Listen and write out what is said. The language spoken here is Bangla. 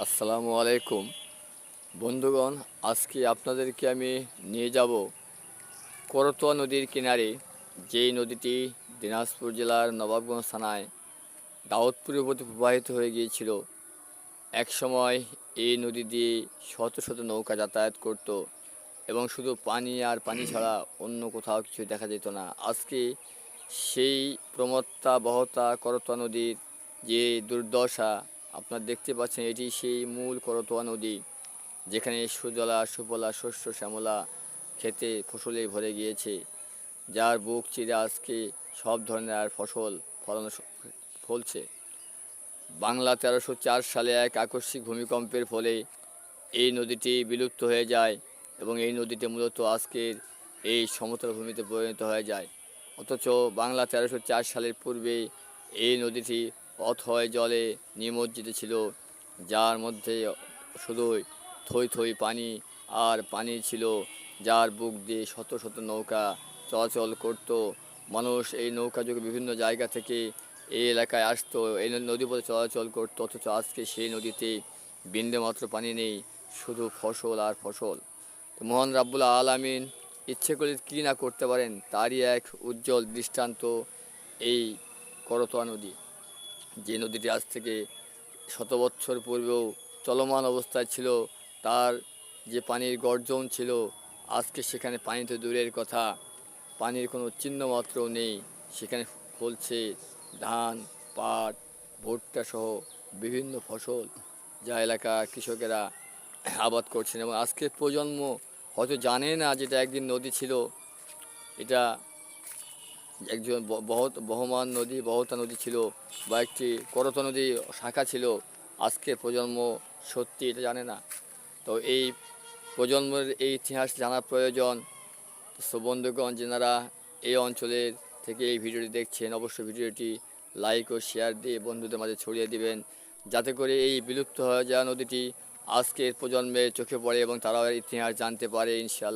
আসসালামু আলাইকুম বন্ধুগণ। আজকে আপনাদেরকে আমি নিয়ে যাব করতোয়া নদীর কিনারে, যেই নদীটি দিনাজপুর জেলার নবাবগঞ্জ থানায় দাউদপুরের প্রতি প্রবাহিত হয়ে গিয়েছিল। একসময় এই নদী দিয়ে শত শত নৌকা যাতায়াত করত এবং শুধু পানি আর পানি ছাড়া অন্য কোথাও কিছু দেখা যেত না। আজকে সেই প্রমত্তা বহতা করতোয়া নদীর যে দুর্দশা আপনারা দেখতে পাচ্ছেন, এটি সেই মূল করতোয়া নদী, যেখানে সুজলা সুফলা শস্য শ্যামলা খেতে ফসলে ভরে গিয়েছে, যার বুক চিরে আজকে সব ধরনের আর ফসল ফলানো ফলছে। বাংলা 1304 সালে এক আকস্মিক ভূমিকম্পের ফলে এই নদীটি বিলুপ্ত হয়ে যায় এবং এই নদীটি মূলত আজকের এই সমতল ভূমিতে পরিণত হয়ে যায়। অথচ বাংলা 1304 সালের পূর্বে এই নদীটি অথয় জলে নিমজ্জিত ছিল, যার মধ্যে শুধুই থই থই পানি আর পানি ছিল, যার বুক দিয়ে শত শত নৌকা চলাচল করত। মানুষ এই নৌকা যোগে বিভিন্ন জায়গা থেকে এই এলাকায় আসতো, এই নদীপথে চলাচল করতো। অথচ আজকে সেই নদীতে বিন্দুমাত্র পানি নেই, শুধু ফসল আর ফসল। তো মহান রাব্বুল আলামিন ইচ্ছে করলে কী না করতে পারেন, তারই এক উজ্জ্বল দৃষ্টান্ত এই করতোয়া নদী। যে নদীটি আজ থেকে শত বৎসর পূর্বেও চলমান অবস্থায় ছিল, তার যে পানির গর্জন ছিল, আজকে সেখানে পানি তো দূরের কথা, পানির কোনো চিহ্ন মাত্রও নেই। সেখানে ফলছে ধান, পাট, ভুট্টা সহ বিভিন্ন ফসল, যা এলাকার কৃষকেরা আবাদ করছেন। এবং আজকের প্রজন্ম হয়তো জানে না যেটা একদিন নদী ছিল, এটা একজন বহমান নদী, বহতা নদী ছিল, বা একটি করতোয়া নদী শাখা ছিল। আজকের প্রজন্ম সত্যি এটা জানে না। তো এই প্রজন্মের এই ইতিহাস জানার প্রয়োজন। তো বন্ধুগণ, যেনারা এই অঞ্চলের থেকে এই ভিডিওটি দেখছেন, অবশ্যই ভিডিওটি লাইক ও শেয়ার দিয়ে বন্ধুদের মাঝে ছড়িয়ে দিবেন, যাতে করে এই বিলুপ্ত হয়ে যাওয়া নদীটি আজকের প্রজন্মের চোখে পড়ে এবং তারাও এর ইতিহাস জানতে পারে, ইনশাআল্লাহ।